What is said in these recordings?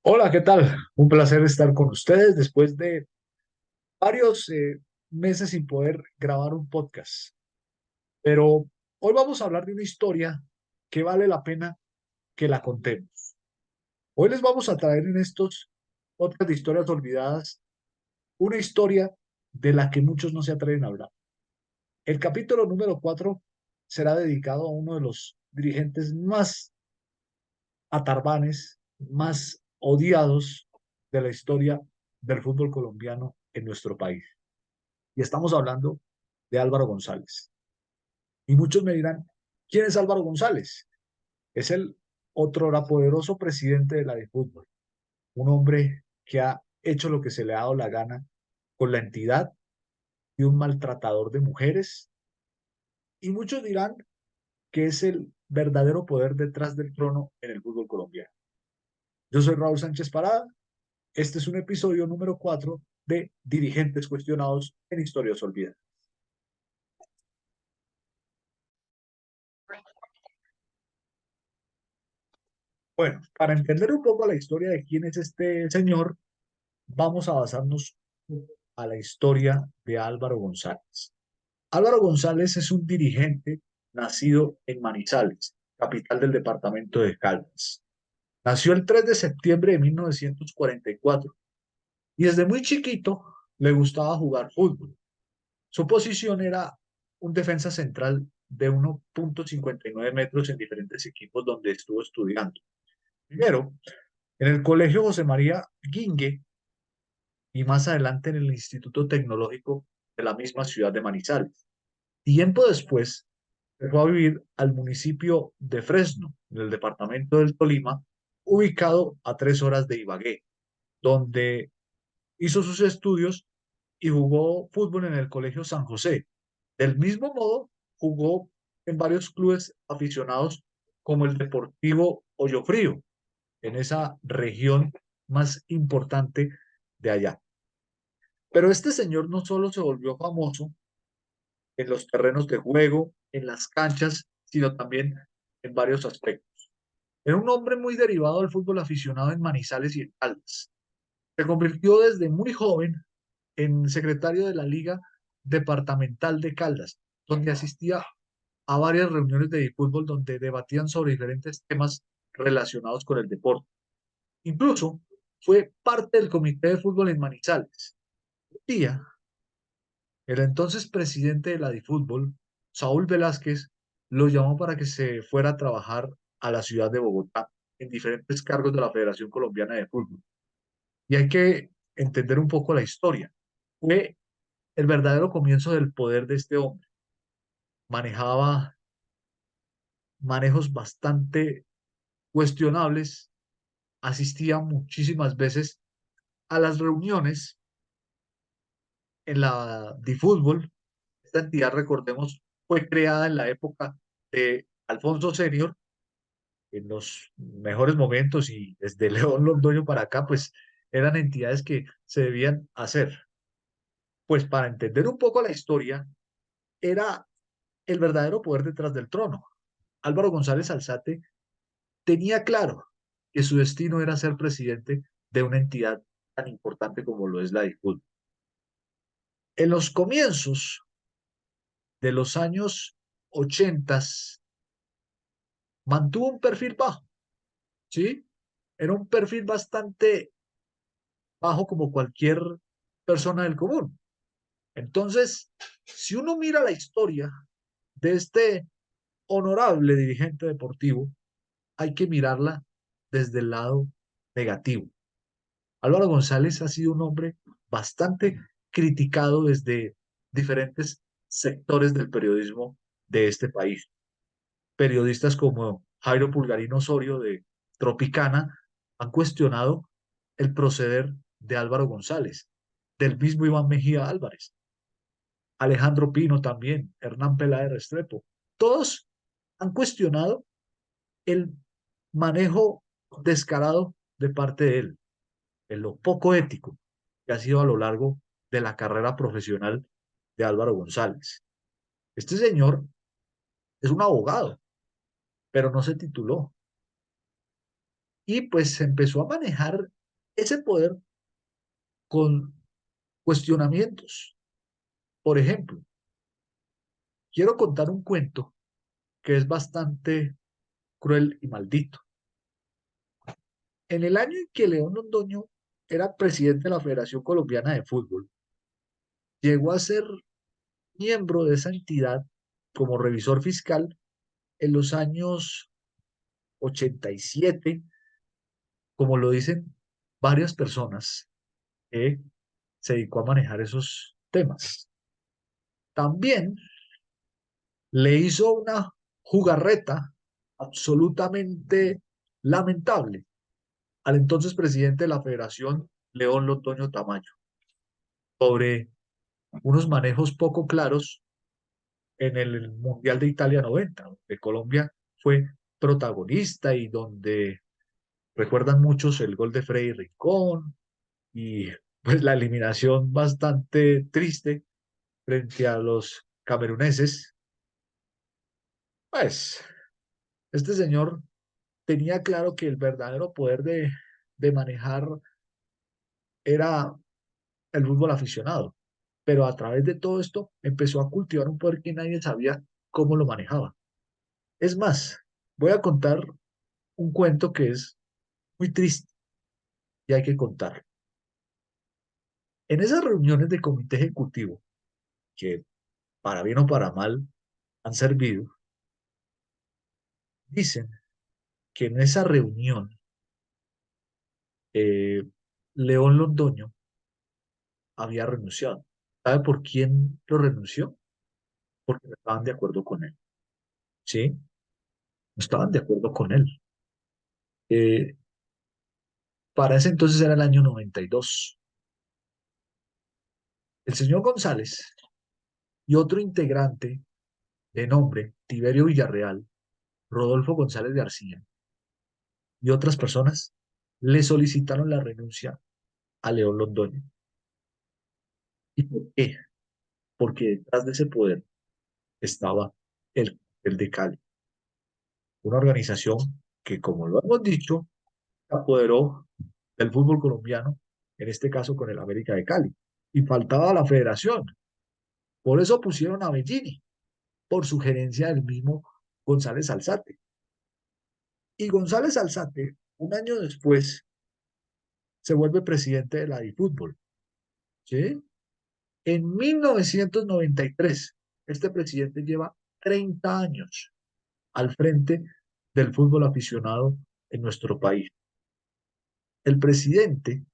Hola, ¿qué tal? Un placer estar con ustedes después de varios meses sin poder grabar un podcast. Pero hoy vamos a hablar de una historia que vale la pena que la contemos. Hoy les vamos a traer en estos podcasts de historias olvidadas una historia de la que muchos no se atreven a hablar. El capítulo número 4 será dedicado a uno de los dirigentes más atarbanes, más odiados de la historia del fútbol colombiano en nuestro país. Y estamos hablando de Álvaro González. Y muchos me dirán, ¿quién es Álvaro González? Es el otrora poderoso presidente de la de fútbol, un hombre que ha hecho lo que se le ha dado la gana con la entidad de un maltratador de mujeres. Y muchos dirán que es el verdadero poder detrás del trono en el fútbol colombiano. Yo soy Raúl Sánchez Parada. Este es un episodio número 4 de Dirigentes Cuestionados en Historias Olvidadas. Bueno, para entender un poco la historia de quién es este señor, vamos a basarnos a la historia de Álvaro González. Álvaro González es un dirigente nacido en Manizales, capital del departamento de Caldas. Nació el 3 de septiembre de 1944 y desde muy chiquito le gustaba jugar fútbol. Su posición era un defensa central de 1,59 metros en diferentes equipos donde estuvo estudiando. Primero, en el Colegio José María Guingue y más adelante en el Instituto Tecnológico de la misma ciudad de Manizales. Tiempo después, se fue a vivir al municipio de Fresno, en el departamento del Tolima, ubicado a 3 horas de Ibagué, donde hizo sus estudios y jugó fútbol en el Colegio San José. Del mismo modo, jugó en varios clubes aficionados como el Deportivo Hoyo Frío, en esa región más importante de allá. Pero este señor no solo se volvió famoso en los terrenos de juego, en las canchas, sino también en varios aspectos. Era un hombre muy derivado del fútbol aficionado en Manizales y en Caldas. Se convirtió desde muy joven en secretario de la Liga Departamental de Caldas, donde asistía a varias reuniones de fútbol donde debatían sobre diferentes temas relacionados con el deporte. Incluso fue parte del comité de fútbol en Manizales. Un día, el entonces presidente de la DiFútbol, Saúl Velázquez, lo llamó para que se fuera a trabajar a la ciudad de Bogotá en diferentes cargos de la Federación Colombiana de Fútbol. Y hay que entender un poco la historia. Fue el verdadero comienzo del poder de este hombre. Manejaba manejos bastante cuestionables, asistía muchísimas veces a las reuniones en la DiFútbol. Esta entidad, recordemos, fue creada en la época de Alfonso Senior, en los mejores momentos y desde León Londoño para acá, pues eran entidades que se debían hacer. Pues para entender un poco la historia, era el verdadero poder detrás del trono. Álvaro González Alzate tenía claro que su destino era ser presidente de una entidad tan importante como lo es la DIFUT. En los comienzos de los años 80 mantuvo un perfil bajo, ¿sí? Era un perfil bastante bajo como cualquier persona del común. Entonces, si uno mira la historia de este honorable dirigente deportivo, hay que mirarla desde el lado negativo. Álvaro González ha sido un hombre bastante criticado desde diferentes sectores del periodismo de este país. Periodistas como Jairo Pulgarino Osorio de Tropicana han cuestionado el proceder de Álvaro González, del mismo Iván Mejía Álvarez, Alejandro Pino también, Hernán Peláez Restrepo. Todos han cuestionado el manejo descarado de parte de él, en lo poco ético que ha sido a lo largo de la carrera profesional de Álvaro González. Este señor es un abogado, pero no se tituló. y pues empezó a manejar ese poder con cuestionamientos. Por ejemplo, quiero contar un cuento que es bastante cruel y maldito. En el año en que León Londoño era presidente de la Federación Colombiana de Fútbol, llegó a ser miembro de esa entidad como revisor fiscal en los años 87, como lo dicen varias personas que se dedicó a manejar esos temas. También le hizo una jugarreta absolutamente lamentable al entonces presidente de la Federación, León Londoño Tamayo, sobre unos manejos poco claros en el Mundial de Italia 90, donde Colombia fue protagonista y donde recuerdan muchos el gol de Freddy Rincón y pues la eliminación bastante triste frente a los cameruneses. Pues este señor tenía claro que el verdadero poder de manejar era el fútbol aficionado, pero a través de todo esto empezó a cultivar un poder que nadie sabía cómo lo manejaba. Es más, voy a contar un cuento que es muy triste y hay que contar. En esas reuniones de comité ejecutivo, que para bien o para mal han servido, dicen que en esa reunión eh, León Londoño había renunciado. ¿Sabe por quién lo renunció? Porque no estaban de acuerdo con él. ¿Sí? No estaban de acuerdo con él. Eh, para ese entonces era el año 92. El señor González y otro integrante de nombre Tiberio Villarreal, Rodolfo González García y otras personas le solicitaron la renuncia a León Londoño. ¿Y por qué? Porque detrás de ese poder estaba el de Cali, una organización que, como lo hemos dicho, se apoderó del fútbol colombiano, en este caso con el América de Cali. Y faltaba la federación. Por eso pusieron a Bellini, por sugerencia del mismo González Alzate. Y González Alzate, un año después, se vuelve presidente de la DiFútbol. ¿Sí? En 1993, este presidente lleva 30 años al frente del fútbol aficionado en nuestro país. El presidente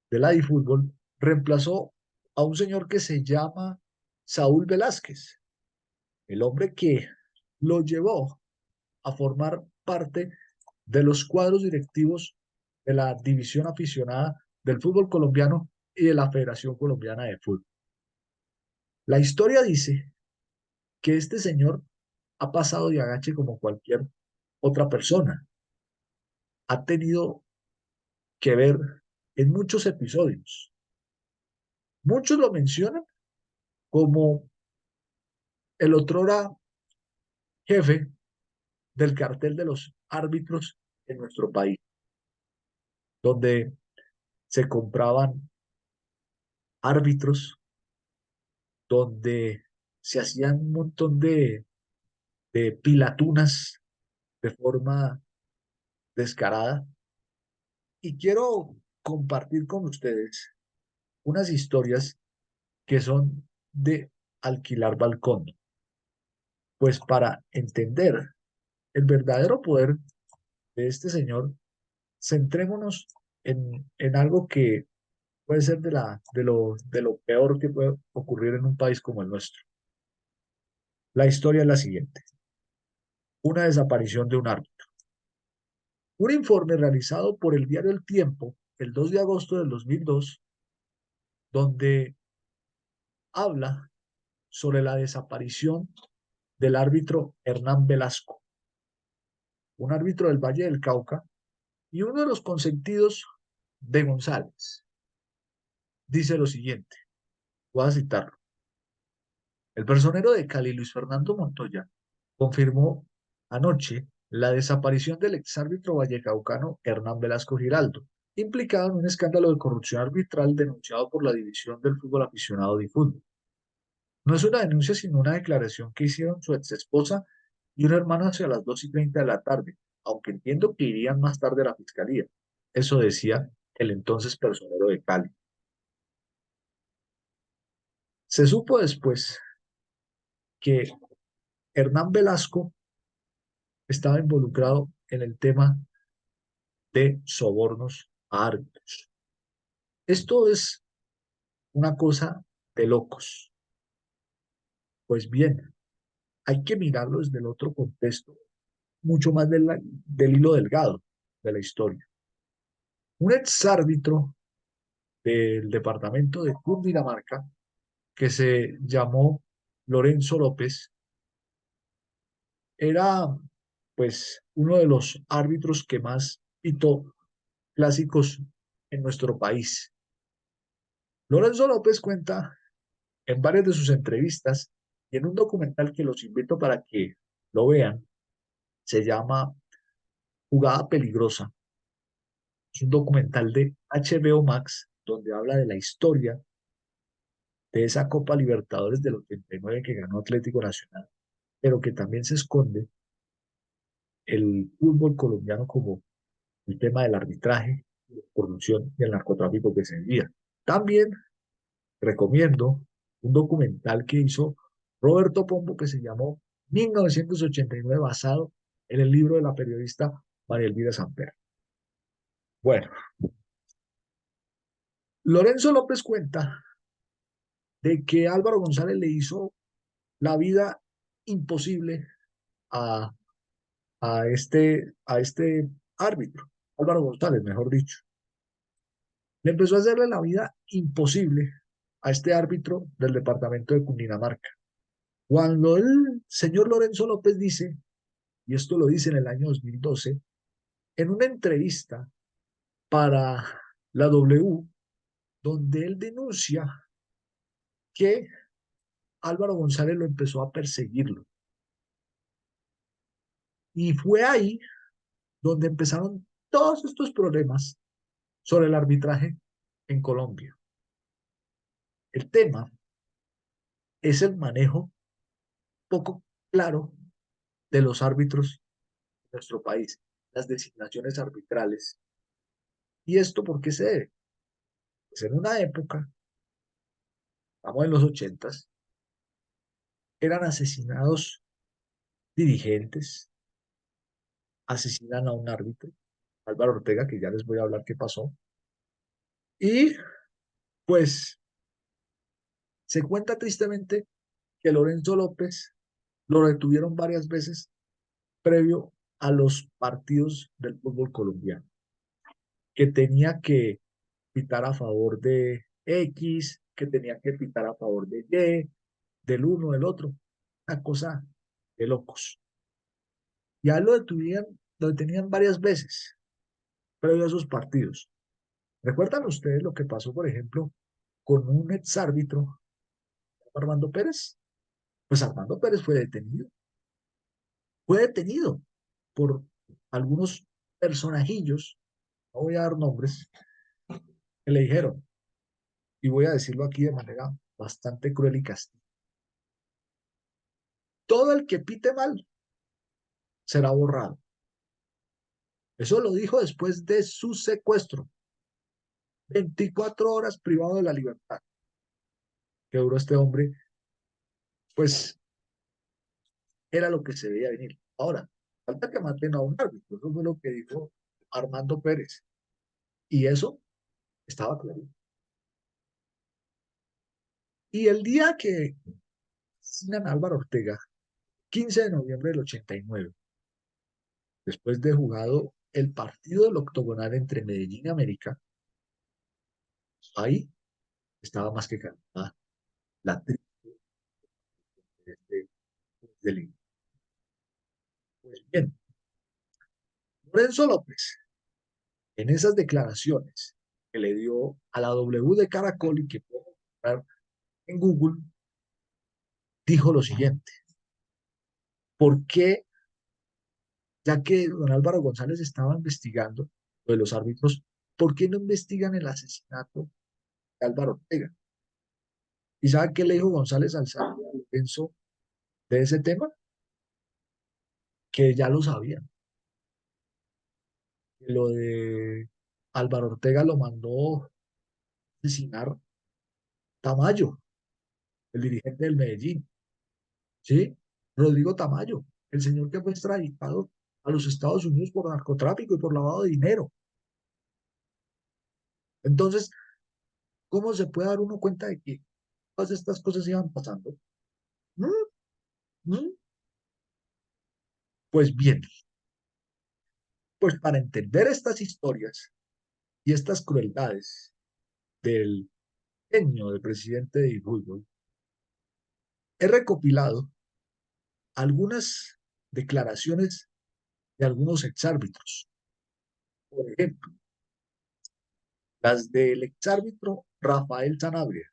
de la DiFútbol reemplazó a un señor que se llama Saúl Velázquez, el hombre que lo llevó a formar parte de los cuadros directivos de la división aficionada del fútbol colombiano y de la Federación Colombiana de Fútbol. La historia dice que este señor ha pasado de agache como cualquier otra persona. Ha tenido que ver en muchos episodios. Muchos lo mencionan como el otrora jefe del cartel de los árbitros en nuestro país, donde se compraban árbitros, donde se hacían un montón de pilatunas de forma descarada. Y quiero compartir con ustedes unas historias que son de alquilar balcón. Pues para entender el verdadero poder de este señor, centrémonos en algo que puede ser de lo peor que puede ocurrir en un país como el nuestro. La historia es la siguiente. Una desaparición de un árbitro. Un informe realizado por el diario El Tiempo el 2 de agosto del 2002, donde habla sobre la desaparición del árbitro Hernán Velasco, un árbitro del Valle del Cauca y uno de los consentidos de González. Dice lo siguiente, voy a citarlo. El personero de Cali, Luis Fernando Montoya, confirmó anoche la desaparición del exárbitro vallecaucano Hernán Velasco Giraldo, implicado en un escándalo de corrupción arbitral denunciado por la División del Fútbol Aficionado de Fútbol. No es una denuncia, sino una declaración que hicieron su ex esposa y un hermano hacia las 2:30 de la tarde, aunque entiendo que irían más tarde a la fiscalía. Eso decía el entonces personero de Cali. Se supo después que Hernán Velasco estaba involucrado en el tema de sobornos a árbitros. Esto es una cosa de locos. Pues bien, hay que mirarlo desde el otro contexto, mucho más del hilo delgado de la historia. Un exárbitro del departamento de Cundinamarca, que se llamó Lorenzo López, era pues uno de los árbitros que más pitó clásicos en nuestro país. Lorenzo López cuenta en varias de sus entrevistas y en un documental que los invito para que lo vean, se llama Jugada Peligrosa. Es un documental de HBO Max donde habla de la historia de esa Copa Libertadores del 89 que ganó Atlético Nacional, pero que también se esconde el fútbol colombiano como el tema del arbitraje, la corrupción y el narcotráfico que se vivía. También recomiendo un documental que hizo Roberto Pombo que se llamó 1989, basado en el libro de la periodista María Elvira Samper. Bueno, Lorenzo López cuenta de que Álvaro González le hizo la vida imposible a, a este árbitro, Álvaro González, mejor dicho. Le empezó a hacerle la vida imposible a este árbitro del departamento de Cundinamarca. Cuando el señor Lorenzo López dice, y esto lo dice en el año 2012, en una entrevista para la W, donde él denuncia que Álvaro González lo empezó a perseguirlo. Y fue ahí donde empezaron todos estos problemas sobre el arbitraje en Colombia. El tema es el manejo poco claro de los árbitros en nuestro país, las designaciones arbitrales. ¿Y esto por qué se debe? Pues en una época, estamos en los 80, eran asesinados dirigentes, asesinan a un árbitro, Álvaro Ortega, que ya les voy a hablar qué pasó, y pues se cuenta tristemente que Lorenzo López lo retuvieron varias veces previo a los partidos del fútbol colombiano, que tenía que pitar a favor de X, que tenía que pitar a favor de Y, del uno, del otro, una cosa de locos. Ya lo detenían varias veces previo a esos partidos. ¿Recuerdan ustedes lo que pasó, por ejemplo, con un exárbitro, Armando Pérez? Pues Armando Pérez fue detenido por algunos personajillos, no voy a dar nombres, que le dijeron, y voy a decirlo aquí de manera bastante cruel y castiga, todo el que pite mal será borrado. Eso lo dijo después de su secuestro, 24 horas privado de la libertad que duró este hombre, pues era lo que se veía venir. Ahora, falta que maten a un árbitro, eso fue lo que dijo Armando Pérez, y eso estaba claro. Y el día que asesinan a Álvaro Ortega, 15 de noviembre del 89, después de jugado el partido del octogonal entre Medellín y América, ahí estaba más que cantada la triste de este delito. Pues bien, Lorenzo López, en esas declaraciones que le dio a la W de Caracol y que puedo encontrar en Google, dijo lo siguiente: ¿por qué Ya que don Álvaro González estaba investigando lo de los árbitros, ¿por qué no investigan el asesinato de Álvaro Ortega? ¿Y sabe qué le dijo González Alzate a Lorenzo de ese tema? Que ya lo sabían, que lo de Álvaro Ortega lo mandó asesinar Tamayo, el dirigente del Medellín, ¿sí? Rodrigo Tamayo, el señor que fue extraditado a los Estados Unidos por narcotráfico y por lavado de dinero. Entonces, ¿cómo se puede dar uno cuenta de que todas estas cosas iban pasando? ¿Mm? ¿Mm? Pues bien, pues para entender estas historias y estas crueldades del genio del presidente de fútbol, he recopilado algunas declaraciones de algunos exárbitros. Por ejemplo, las del exárbitro Rafael Sanabria,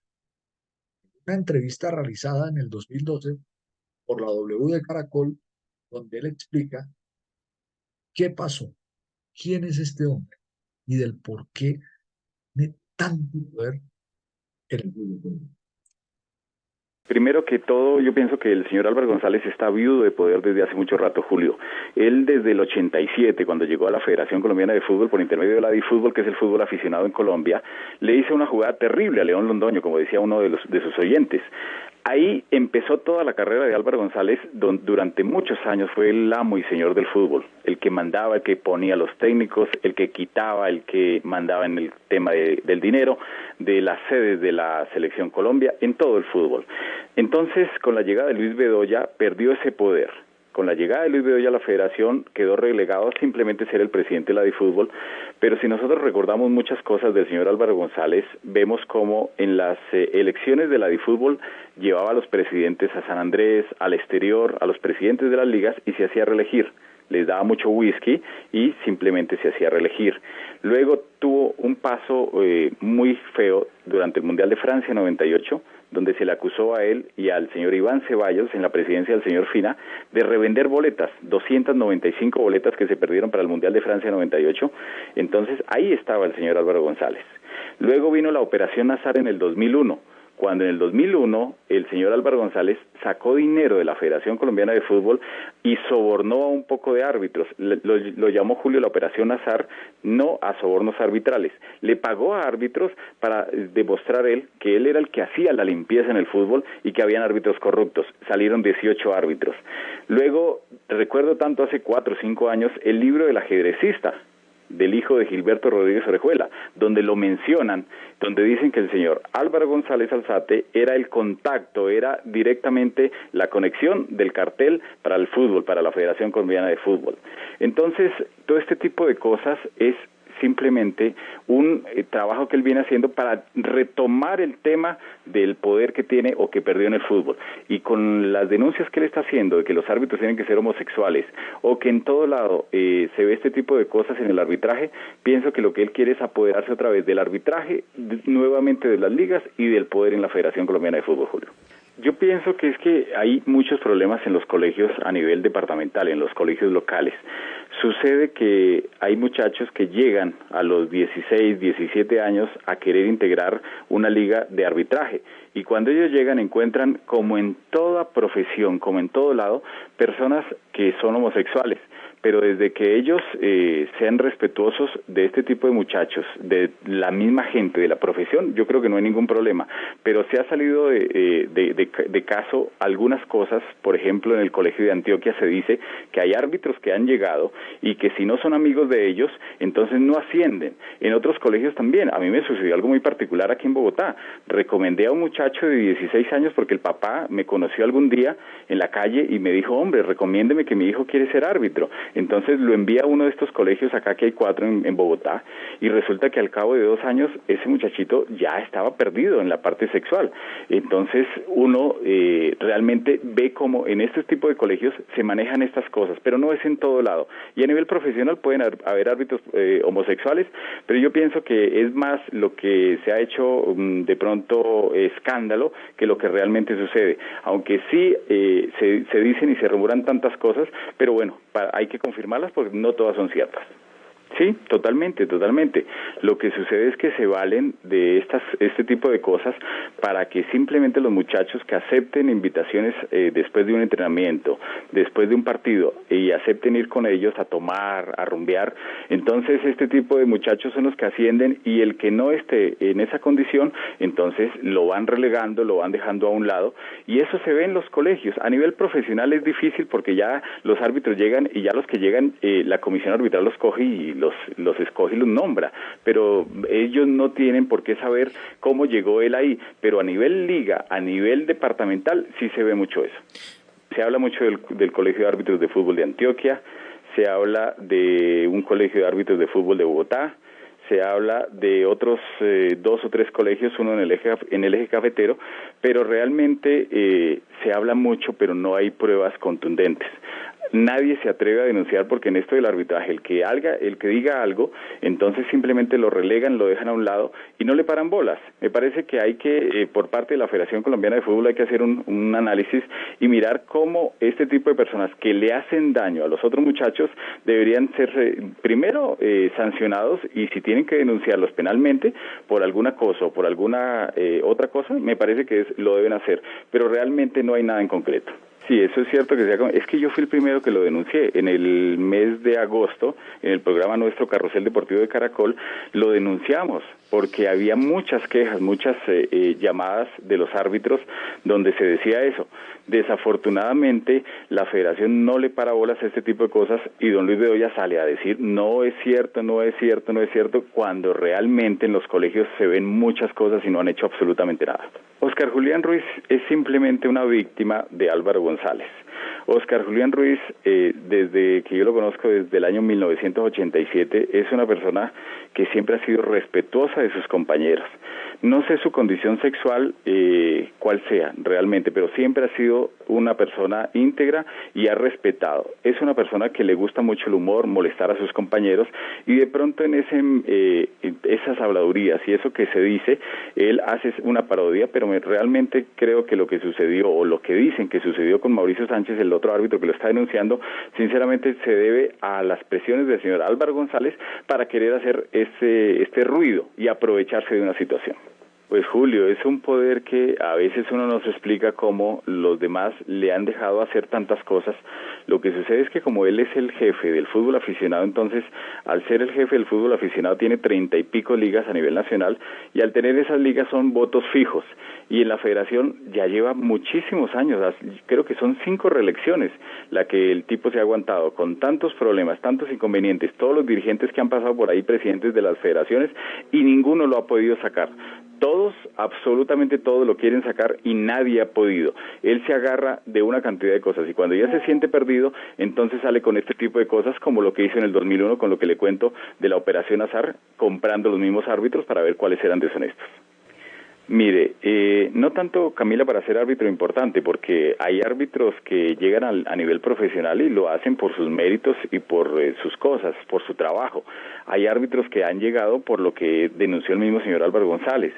una entrevista realizada en el 2012 por la W de Caracol, donde él explica qué pasó, quién es este hombre y del por qué tiene tanto poder en el fútbol. Primero que todo, yo pienso que el señor Álvaro González está viudo de poder desde hace mucho rato, Julio. Él desde el 87, cuando llegó a la Federación Colombiana de Fútbol por intermedio de la DiFútbol, que es el fútbol aficionado en Colombia, le hizo una jugada terrible a León Londoño, como decía uno de sus oyentes. Ahí empezó toda la carrera de Álvaro González, durante muchos años fue el amo y señor del fútbol, el que mandaba, el que ponía los técnicos, el que quitaba, el que mandaba en el tema del dinero, de las sedes de la Selección Colombia, en todo el fútbol. Entonces, con la llegada de Luis Bedoya, perdió ese poder. Con la llegada de Luis Bedoya a la federación quedó relegado a simplemente ser el presidente de la DiFútbol, pero si nosotros recordamos muchas cosas del señor Álvaro González, vemos cómo en las elecciones de la DiFútbol llevaba a los presidentes a San Andrés, al exterior, a los presidentes de las ligas y se hacía reelegir. Les daba mucho whisky y simplemente se hacía reelegir. Luego tuvo un paso muy feo durante el Mundial de Francia 98, donde se le acusó a él y al señor Iván Ceballos, en la presidencia del señor Fina, de revender boletas, 295 boletas que se perdieron para el Mundial de Francia 98. Entonces ahí estaba el señor Álvaro González. Luego vino la Operación Azar en el 2001, cuando en el 2001 el señor Álvaro González sacó dinero de la Federación Colombiana de Fútbol y sobornó a un poco de árbitros. Lo llamó Julio la Operación Azar, no a sobornos arbitrales. Le pagó a árbitros para demostrar él que él era el que hacía la limpieza en el fútbol y que habían árbitros corruptos. Salieron 18 árbitros. Luego, recuerdo tanto hace 4 o 5 años, el libro del ajedrecista, del hijo de Gilberto Rodríguez Orejuela, donde lo mencionan, donde dicen que el señor Álvaro González Alzate era el contacto, era directamente la conexión del cartel para el fútbol, para la Federación Colombiana de Fútbol. Entonces, todo este tipo de cosas es simplemente un trabajo que él viene haciendo para retomar el tema del poder que tiene o que perdió en el fútbol. Y con las denuncias que él está haciendo de que los árbitros tienen que ser homosexuales o que en todo lado se ve este tipo de cosas en el arbitraje, pienso que lo que él quiere es apoderarse otra vez del arbitraje, nuevamente de las ligas y del poder en la Federación Colombiana de Fútbol, Julio. Yo pienso que es que hay muchos problemas en los colegios a nivel departamental, en los colegios locales. Sucede que hay muchachos que llegan a los 16, 17 años a querer integrar una liga de arbitraje y cuando ellos llegan encuentran, como en toda profesión, como en todo lado, personas que son homosexuales. Pero desde que ellos sean respetuosos de este tipo de muchachos, de la misma gente, de la profesión, yo creo que no hay ningún problema. Pero se ha salido de caso algunas cosas, por ejemplo, en el Colegio de Antioquia se dice que hay árbitros que han llegado y que si no son amigos de ellos, entonces no ascienden. En otros colegios también. A mí me sucedió algo muy particular aquí en Bogotá. Recomendé a un muchacho de 16 años porque el papá me conoció algún día en la calle y me dijo, hombre, recomiéndeme que mi hijo quiere ser árbitro. Entonces lo envía a uno de estos colegios, acá que hay 4 en Bogotá, y resulta que al cabo de 2 años ese muchachito ya estaba perdido en la parte sexual. Entonces uno realmente ve cómo en este tipo de colegios se manejan estas cosas, pero no es en todo lado. Y a nivel profesional pueden haber árbitros homosexuales, pero yo pienso que es más lo que se ha hecho de pronto escándalo que lo que realmente sucede. Aunque sí se dicen y se rumoran tantas cosas, pero bueno, hay que confirmarlas porque no todas son ciertas. Sí, totalmente, totalmente. Lo que sucede es que se valen de este tipo de cosas para que simplemente los muchachos que acepten invitaciones después de un entrenamiento, después de un partido, y acepten ir con ellos a tomar, a rumbear, entonces este tipo de muchachos son los que ascienden y el que no esté en esa condición, entonces lo van relegando, lo van dejando a un lado, y eso se ve en los colegios. A nivel profesional es difícil porque ya los árbitros llegan y ya los que llegan, la comisión arbitral los coge y los escoge y los nombra, pero ellos no tienen por qué saber cómo llegó él ahí, pero a nivel liga, a nivel departamental, sí se ve mucho eso. Se habla mucho del Colegio de Árbitros de Fútbol de Antioquia, se habla de un Colegio de Árbitros de Fútbol de Bogotá, se habla de otros 2 o 3 colegios, uno en el eje cafetero, pero realmente se habla mucho, pero no hay pruebas contundentes. Nadie se atreve a denunciar porque en esto del arbitraje el que diga algo, entonces simplemente lo relegan, lo dejan a un lado y no le paran bolas. Me parece que hay que, por parte de la Federación Colombiana de Fútbol, hay que hacer un análisis y mirar cómo este tipo de personas que le hacen daño a los otros muchachos deberían ser primero sancionados, y si tienen que denunciarlos penalmente por algún acoso o por alguna otra cosa, me parece que lo deben hacer, pero realmente no hay nada en concreto. Sí, eso es cierto es que yo fui el primero que lo denuncié. En el mes de agosto, en el programa nuestro Carrusel Deportivo de Caracol, lo denunciamos porque había muchas quejas, muchas llamadas de los árbitros donde se decía eso. Desafortunadamente, la federación no le para bolas a este tipo de cosas y don Luis Bedoya sale a decir no es cierto, no es cierto, no es cierto, cuando realmente en los colegios se ven muchas cosas y no han hecho absolutamente nada. Oscar Julián Ruiz es simplemente una víctima de Álvaro González. Oscar Julián Ruiz, desde que yo lo conozco, desde el año 1987, es una persona que siempre ha sido respetuosa de sus compañeros. No sé su condición sexual, cuál sea realmente, pero siempre ha sido una persona íntegra y ha respetado. Es una persona que le gusta mucho el humor, molestar a sus compañeros, y de pronto en esas habladurías y eso que se dice, él hace una parodia, pero realmente creo que lo que sucedió, o lo que dicen que sucedió con Mauricio Sánchez, el otro árbitro que lo está denunciando, sinceramente se debe a las presiones del señor Álvaro González para querer hacer este ruido y aprovecharse de una situación. Pues Julio, es un poder que a veces uno no se explica cómo los demás le han dejado hacer tantas cosas. Lo que sucede es que como él es el jefe del fútbol aficionado, entonces al ser el jefe del fútbol aficionado tiene 30 y pico ligas a nivel nacional, y al tener esas ligas son votos fijos, y en la federación ya lleva muchísimos años, creo que son 5 reelecciones la que el tipo se ha aguantado con tantos problemas, tantos inconvenientes, todos los dirigentes que han pasado por ahí, presidentes de las federaciones, y ninguno lo ha podido sacar. Todos, absolutamente todos lo quieren sacar y nadie ha podido. Él se agarra de una cantidad de cosas y cuando ya se siente perdido, entonces sale con este tipo de cosas como lo que hizo en el 2001 con lo que le cuento de la Operación Azar, comprando los mismos árbitros para ver cuáles eran deshonestos. Mire, no tanto, Camila, para ser árbitro importante, porque hay árbitros que llegan a nivel profesional y lo hacen por sus méritos y por sus cosas, por su trabajo. Hay árbitros que han llegado por lo que denunció el mismo señor Álvaro González,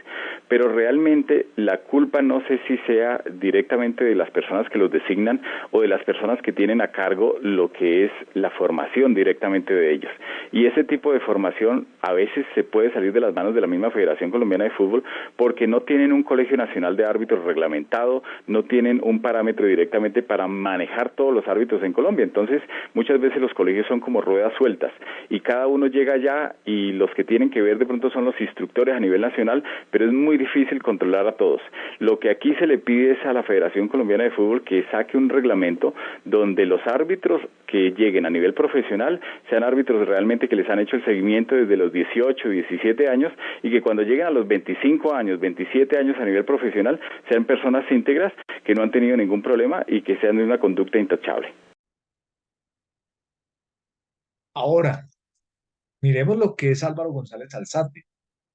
pero realmente la culpa no sé si sea directamente de las personas que los designan o de las personas que tienen a cargo lo que es la formación directamente de ellos. Y ese tipo de formación a veces se puede salir de las manos de la misma Federación Colombiana de Fútbol porque no tienen un colegio nacional de árbitros reglamentado, no tienen un parámetro directamente para manejar todos los árbitros en Colombia. Entonces, muchas veces los colegios son como ruedas sueltas y cada uno llega allá y los que tienen que ver de pronto son los instructores a nivel nacional, pero es muy difícil controlar a todos. Lo que aquí se le pide es a la Federación Colombiana de Fútbol que saque un reglamento donde los árbitros que lleguen a nivel profesional sean árbitros realmente que les han hecho el seguimiento desde los 18, 17 años y que cuando lleguen a los 25 años, 27 años a nivel profesional sean personas íntegras que no han tenido ningún problema y que sean de una conducta intachable. Ahora, miremos lo que es Álvaro González Alzate.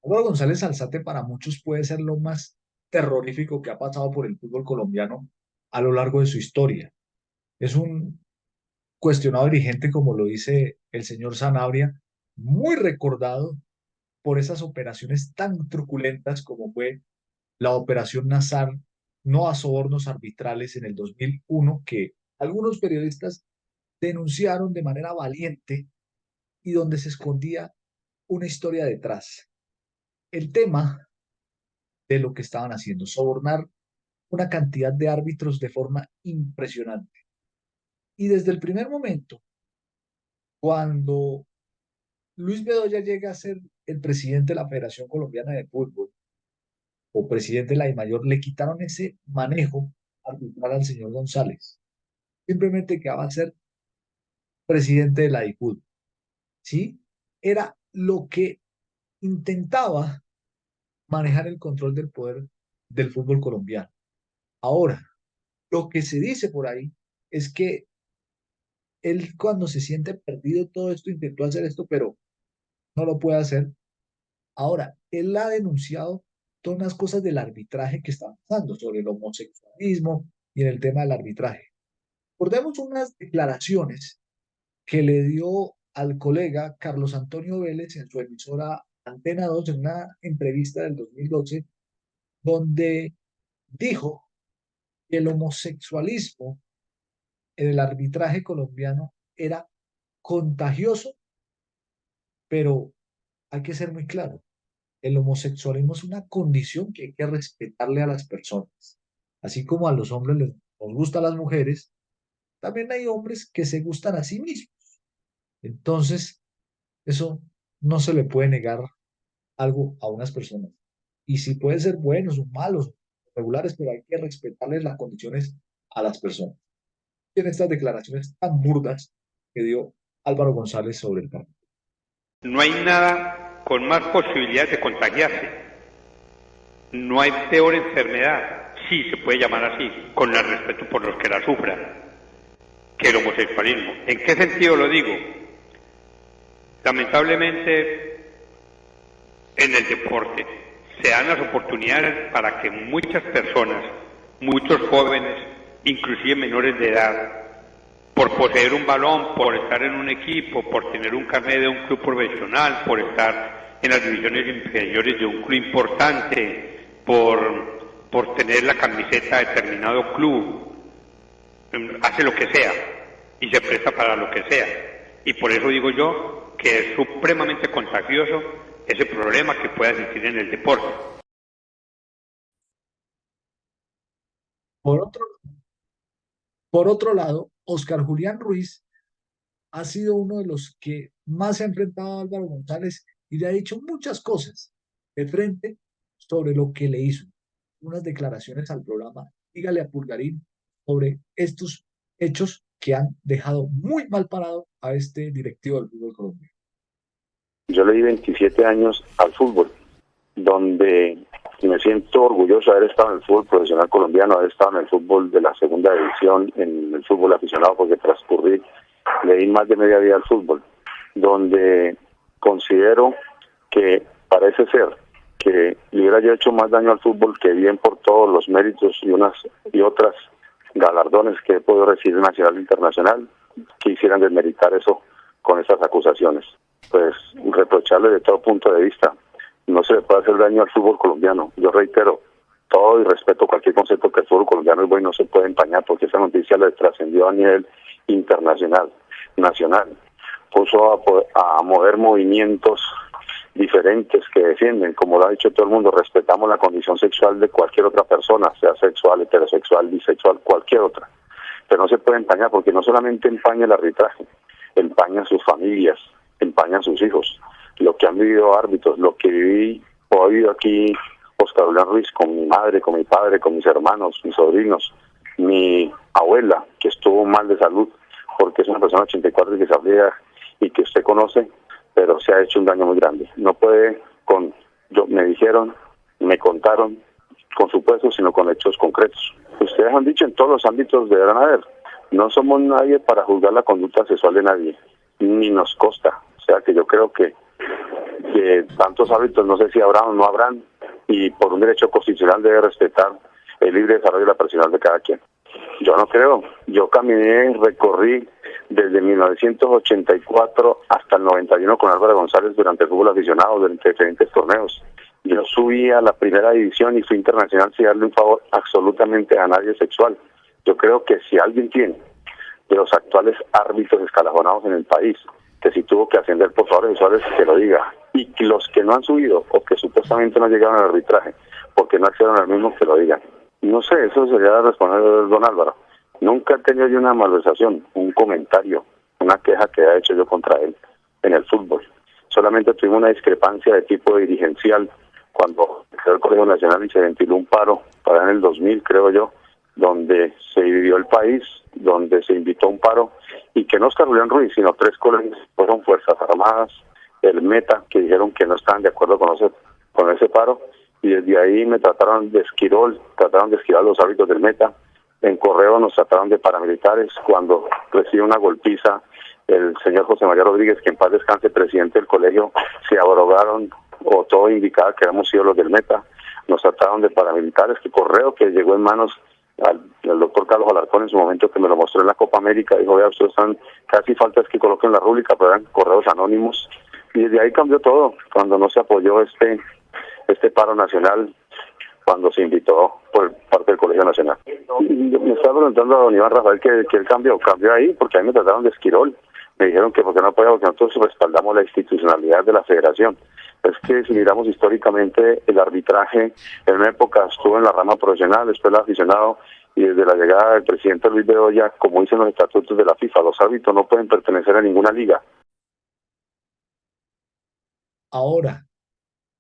Álvaro González Alzate para muchos puede ser lo más terrorífico que ha pasado por el fútbol colombiano a lo largo de su historia. Es un cuestionado dirigente, como lo dice el señor Sanabria, muy recordado por esas operaciones tan truculentas como fue la Operación Nazar, no a sobornos arbitrales en el 2001, que algunos periodistas denunciaron de manera valiente y donde se escondía una historia detrás. El tema de lo que estaban haciendo, sobornar una cantidad de árbitros de forma impresionante. Y desde el primer momento, cuando Luis Bedoya llega a ser el presidente de la Federación Colombiana de Fútbol o presidente de la DIMAYOR, le quitaron ese manejo arbitral al señor González. Simplemente que va a ser presidente de la DIFUT. ¿Sí? Era lo que intentaba manejar el control del poder del fútbol colombiano. Ahora, lo que se dice por ahí es que él cuando se siente perdido todo esto intentó hacer esto, pero no lo puede hacer. Ahora, él ha denunciado todas las cosas del arbitraje que están pasando sobre el homosexualismo y en el tema del arbitraje. Recordemos unas declaraciones que le dio al colega Carlos Antonio Vélez en su emisora Antena 2 en una entrevista del 2012, donde dijo que el homosexualismo en el arbitraje colombiano era contagioso, pero hay que ser muy claro, el homosexualismo es una condición que hay que respetarle a las personas. Así como a los hombres les nos gustan las mujeres, también hay hombres que se gustan a sí mismos. Entonces, eso no se le puede negar algo a unas personas. Y si pueden ser buenos o malos, regulares, pero hay que respetarles las condiciones a las personas. En estas declaraciones tan burdas que dio Álvaro González sobre el campo. No hay nada con más posibilidades de contagiarse. No hay peor enfermedad, sí se puede llamar así, con el respeto por los que la sufran, que el homosexualismo. ¿En qué sentido lo digo? Lamentablemente, en el deporte se dan las oportunidades para que muchas personas, muchos jóvenes, inclusive menores de edad, por poseer un balón, por estar en un equipo, por tener un carnet de un club profesional, por estar en las divisiones inferiores de un club importante, por tener la camiseta de determinado club, hace lo que sea y se presta para lo que sea. Y por eso digo yo que es supremamente contagioso ese problema que pueda existir en el deporte. Por otro, por otro lado, Oscar Julián Ruiz ha sido uno de los que más se ha enfrentado a Álvaro González y le ha dicho muchas cosas de frente sobre lo que le hizo. Unas declaraciones al programa Dígale a Pulgarín sobre estos hechos que han dejado muy mal parado a este directivo del fútbol colombiano. Yo le di 27 años al fútbol, donde me siento orgulloso de haber estado en el fútbol profesional colombiano, haber estado en el fútbol de la segunda división, en el fútbol aficionado, porque le di más de media vida al fútbol, donde considero que parece ser que le hubiera yo hecho más daño al fútbol que bien por todos los méritos y otras galardones que he podido recibir nacional e internacional, quisieran desmeritar eso con estas acusaciones. Pues reprocharle de todo punto de vista. No se le puede hacer daño al fútbol colombiano. Yo reitero, todo y respeto cualquier concepto que el fútbol colombiano es bueno, no se puede empañar porque esa noticia le trascendió a nivel internacional, nacional. Puso a mover movimientos diferentes que defienden, como lo ha dicho todo el mundo, respetamos la condición sexual de cualquier otra persona, sea sexual, heterosexual, bisexual, cualquier otra. Pero no se puede empañar porque no solamente empaña el arbitraje, empaña sus familias, empañan sus hijos, lo que han vivido árbitros, lo que viví o ha vivido aquí Oscar Julián Ruiz con mi madre, con mi padre, con mis hermanos, mis sobrinos, mi abuela que estuvo mal de salud porque es una persona de 84 y que sabía y que usted conoce, pero se ha hecho un daño muy grande. No puede me dijeron, me contaron con supuestos, sino con hechos concretos. Ustedes han dicho en todos los ámbitos deberán haber. No somos nadie para juzgar la conducta sexual de nadie, ni nos consta. O sea que yo creo que tantos hábitos no sé si habrán o no habrán, y por un derecho constitucional debe respetar el libre desarrollo de la personal de cada quien. Yo no creo, yo recorrí desde 1984 hasta el 91 con Álvaro González durante el fútbol aficionado, durante diferentes torneos. Yo subí a la primera división y fui internacional sin darle un favor absolutamente a nadie sexual. Yo creo que si alguien tiene de los actuales árbitros escalafonados en el país, que si tuvo que ascender por favor visuales que lo diga, y que los que no han subido o que supuestamente no llegaron al arbitraje porque no accedieron al mismo que lo digan. No sé, eso sería responder don Álvaro. Nunca he tenido yo una malversación, un comentario, una queja que haya hecho yo contra él en el fútbol. Solamente tuvimos una discrepancia de tipo dirigencial cuando creó el Colegio Nacional y se ventiló un paro para en el 2000, creo yo, donde se dividió el país, donde se invitó a un paro, y que no Oscar Julián Ruiz, sino 3 colegios fueron Fuerzas Armadas, el Meta, que dijeron que no estaban de acuerdo con ese paro, y desde ahí me trataron de esquirol, trataron de esquivar los hábitos del Meta. En Correo nos trataron de paramilitares. Cuando recibe una golpiza el señor José María Rodríguez, que en paz descanse, presidente del colegio, se abrogaron, o todo indicaba que habíamos sido los del Meta. Nos trataron de paramilitares. Que Correo, que llegó en manos al doctor Carlos Alarcón en su momento, que me lo mostró en la Copa América, dijo: vea, ustedes están, casi falta es que coloquen la rúbrica, pero eran correos anónimos. Y desde ahí cambió todo, cuando no se apoyó este paro nacional, cuando se invitó por parte del Colegio Nacional. Me estaba preguntando a don Iván Rafael que él cambió ahí, porque a mí me trataron de esquirol. Me dijeron que porque no apoyaba, porque nosotros respaldamos la institucionalidad de la federación. Es que si miramos históricamente el arbitraje, en una época estuvo en la rama profesional, después el aficionado, y desde la llegada del presidente Luis Bedoya, como dicen los estatutos de la FIFA, los árbitros no pueden pertenecer a ninguna liga. Ahora,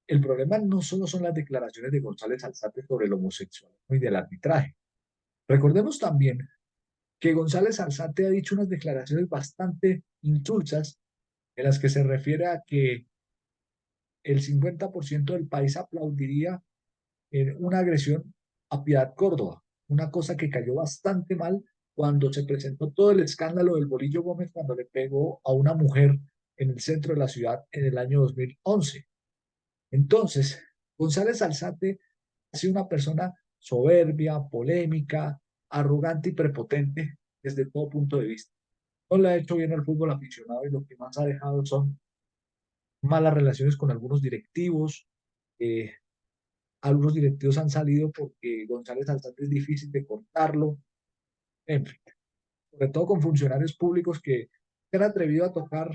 el problema no solo son las declaraciones de González Alzate sobre el homosexualismo y del arbitraje. Recordemos también que González Alzate ha dicho unas declaraciones bastante insulsas en las que se refiere a que el 50% del país aplaudiría una agresión a Piedad Córdoba, una cosa que cayó bastante mal cuando se presentó todo el escándalo del Bolillo Gómez cuando le pegó a una mujer en el centro de la ciudad en el año 2011. Entonces, González Alzate ha sido una persona soberbia, polémica, arrogante y prepotente desde todo punto de vista. No le ha hecho bien al fútbol aficionado y lo que más ha dejado son malas relaciones con algunos directivos. Eh, Algunos directivos han salido porque González Alzate es difícil de cortarlo, en fin, sobre todo con funcionarios públicos que se han atrevido a tocar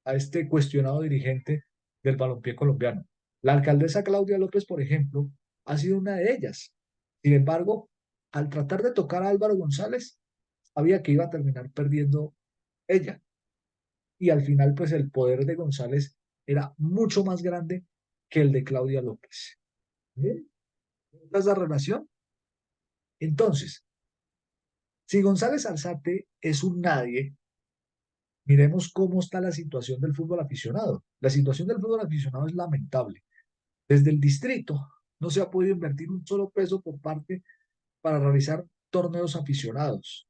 a este cuestionado dirigente del balompié colombiano. La alcaldesa Claudia López, por ejemplo, ha sido una de ellas. Sin embargo, al tratar de tocar a Álvaro González, sabía que iba a terminar perdiendo ella. Y al final, pues el poder de González era mucho más grande que el de Claudia López. ¿Eh? ¿Esta es la relación? Entonces, si González Alzate es un nadie, miremos cómo está la situación del fútbol aficionado. La situación del fútbol aficionado es lamentable. Desde el distrito no se ha podido invertir un solo peso por parte para realizar torneos aficionados.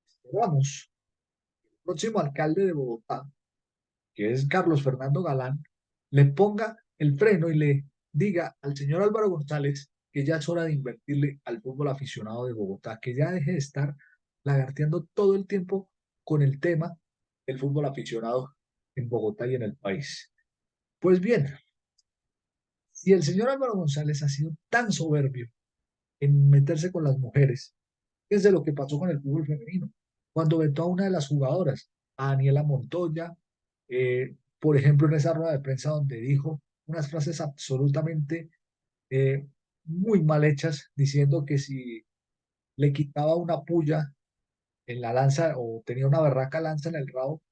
Esperamos que el próximo alcalde de Bogotá, que es Carlos Fernando Galán, le ponga el freno y le diga al señor Álvaro González que ya es hora de invertirle al fútbol aficionado de Bogotá, que ya deje de estar lagarteando todo el tiempo con el tema del fútbol aficionado en Bogotá y en el país. Pues bien, si el señor Álvaro González ha sido tan soberbio en meterse con las mujeres, fíjense lo que pasó con el fútbol femenino, cuando vetó a una de las jugadoras, a Daniela Montoya, por ejemplo, en esa rueda de prensa donde dijo unas frases absolutamente eh, muy mal hechas, diciendo que si le quitaba una puya en la lanza o tenía una berraca lanza en el rabo,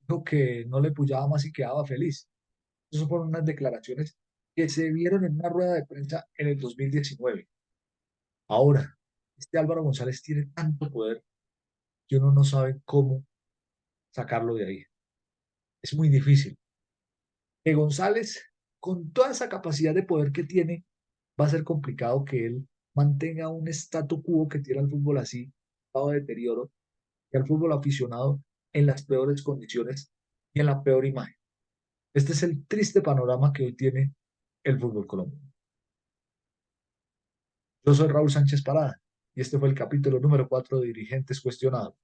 dijo que no le puyaba más y quedaba feliz. Esas fueron unas declaraciones que se vieron en una rueda de prensa en el 2019. Ahora, este Álvaro González tiene tanto poder que uno no sabe cómo sacarlo de ahí. Es muy difícil. Que González, con toda esa capacidad de poder que tiene, va a ser complicado que él mantenga un statu quo que tiene el fútbol así, estado de deterioro, y al fútbol aficionado en las peores condiciones y en la peor imagen. Este es el triste panorama que hoy tiene el fútbol colombiano. Yo soy Raúl Sánchez Parada y este fue el capítulo número 4 de Dirigentes Cuestionados.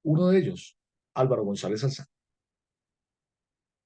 Uno de ellos, Álvaro González Alzate.